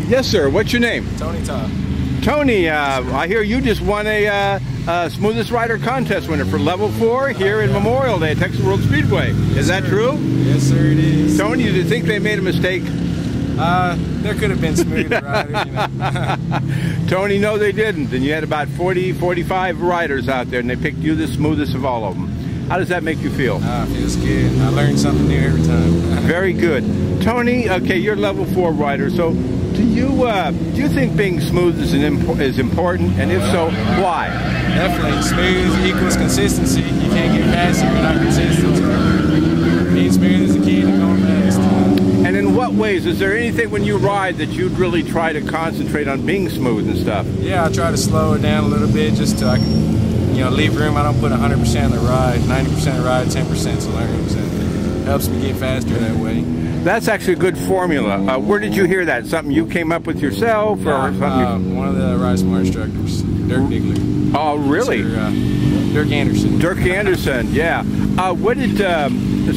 Yes, sir. What's your name? Tony Todd. Tony, I hear you just won a Smoothest Rider contest winner for level 4 here in Memorial Day at Texas World Speedway. Is that true? Yes, sir, it is. Tony, did you think they made a mistake? There could have been smoother riders, you know. Tony, no, they didn't. And you had about 40, 45 riders out there, and they picked you the smoothest of all of them. How does that make you feel? It feels good. I learned something new every time. Very good. Tony, okay, you're level 4 rider, so do you think being smooth is important? And if so, why? Definitely. Smooth equals consistency. You can't get fast if you're not consistent. Being smooth is the key to going fast. And in what ways? Is there anything when you ride that you'd really try to concentrate on being smooth and stuff? Yeah, I try to slow it down a little bit just to, leave room. I don't put 100% in the ride, 90% the ride, 10% to learn. So it helps me get faster that way. That's actually a good formula. Where did you hear that? Something you came up with yourself, or something? One of the RideSmart instructors, Dirk Diggler. Oh, really? Dirk Anderson. Dirk Anderson, yeah.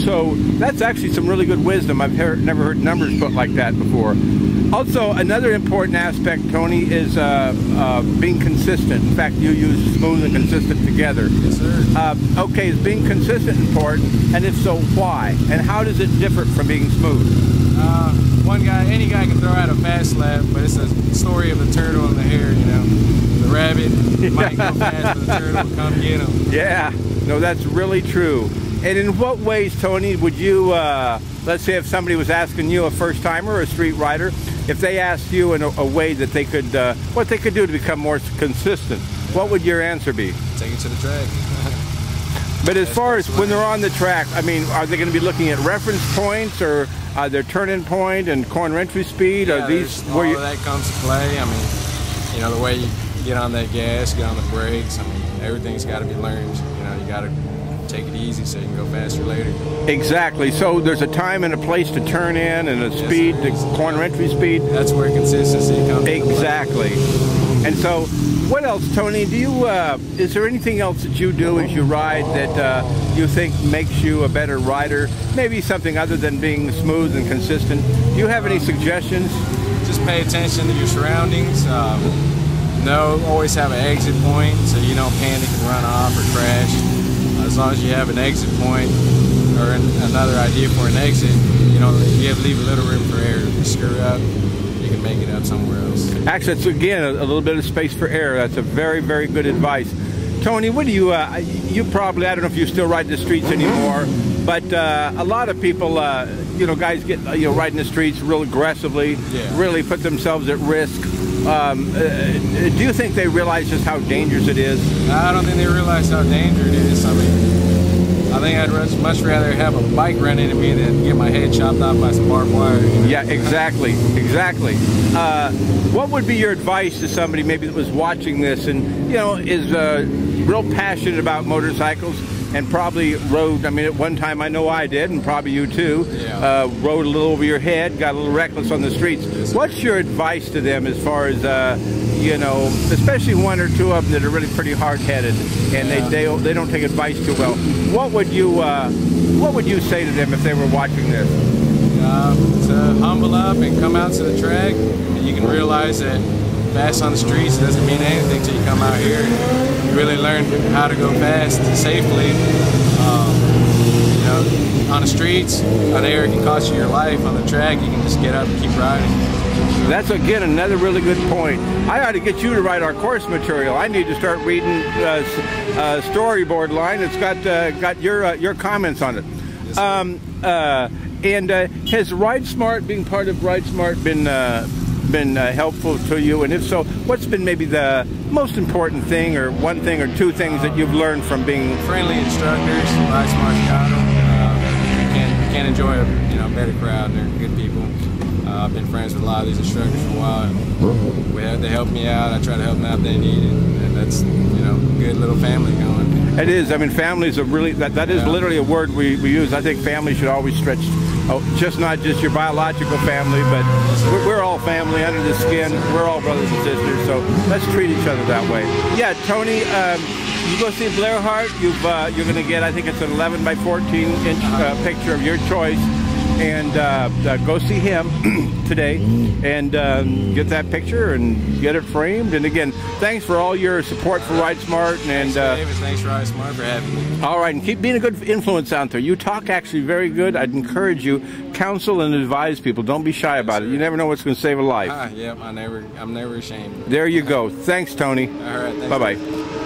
So that's actually some really good wisdom. I've never heard numbers put like that before. Also, another important aspect, Tony, is being consistent. In fact, you use smooth and consistent together. Yes, sir. Okay, is being consistent important? And if so, why? And how does it differ from being smooth? Any guy can throw out a fast lap, but it's a story of the turtle and the hare, you know. The rabbit might go fast, but the turtle will come get him. Yeah, no, that's really true. And in what ways, Tony, would you, let's say if somebody was asking you, a first-timer or a street rider, if they asked you in a way that they could, what they could do to become more consistent, what would your answer be? Take it to the track. But as far as when they're on the track, I mean, are they going to be looking at reference points or their turn-in point and corner entry speed? Yeah, are these all of that comes to play. I mean, the way you get on that gas, get on the brakes, I mean, everything's got to be learned. You got to take it easy so you can go faster later. Exactly. So there's a time and a place to turn in and a speed, the corner entry speed. That's where consistency comes into play. Exactly. And so, what else, Tony? Do you? Is there anything else that you do as you ride that you think makes you a better rider? Maybe something other than being smooth and consistent. Do you have any suggestions? Just pay attention to your surroundings. Always have an exit point so you don't panic and run off or crash. As long as you have an exit point or another idea for an exit, you have to leave a little room for error. If you screw up, you can make it up somewhere else. Actually, it's again a little bit of space for error. That's a very, very good advice. Tony, what do you, you probably, I don't know if you still ride the streets anymore, but a lot of people, guys get, riding the streets real aggressively, really put themselves at risk. Do you think they realize just how dangerous it is? I don't think they realize how dangerous it is. I mean, I think I'd much rather have a bike run into me than get my head chopped off by some barbed wire. Yeah, exactly, exactly. What would be your advice to somebody maybe that was watching this and, is real passionate about motorcycles and probably rode, I mean, at one time I know I did, and probably you too, rode a little over your head, got a little reckless on the streets. Yes, what's your advice to them as far as, especially one or two of them that are really pretty hard-headed and they don't take advice too well? What would you say to them if they were watching this? To humble up and come out to the track. You can realize that fast on the streets doesn't mean anything till you come out here and you really learn how to go fast safely. On the streets, an error can cost you your life. On the track, you can just get up and keep riding. That's again another really good point. I ought to get you to write our course material. I need to start reading storyboard line. It's got your comments on it. Yes, and has RideSmart, being part of RideSmart, been helpful to you? And if so, what's been maybe the most important thing, or one thing or two things that you've learned from being friendly instructors? RideSmart's got them. You can't enjoy a better crowd. They're good people. I've been friends with a lot of these instructors for a while. They help me out. I try to help them out if they need it, and that's a good little family going. It is. I mean, families are really that is literally a word we use. I think family should always stretch. Just not just your biological family, but we're all family under the skin. We're all brothers and sisters, so let's treat each other that way. Yeah, Tony, you go see Blairheart. You're going to get, I think it's an 11 by 14 inch picture of your choice. and go see him today and get that picture and get it framed. And again, thanks for all your support for RideSmart. And thanks, David. Thanks, RideSmart, for having me. All right, and keep being a good influence out there. You talk actually very good. I'd encourage you, counsel and advise people. Don't be shy about it. You never know what's going to save a life. Yep, I'm never ashamed. There you go. Thanks, Tony. All right, thanks. Bye-bye.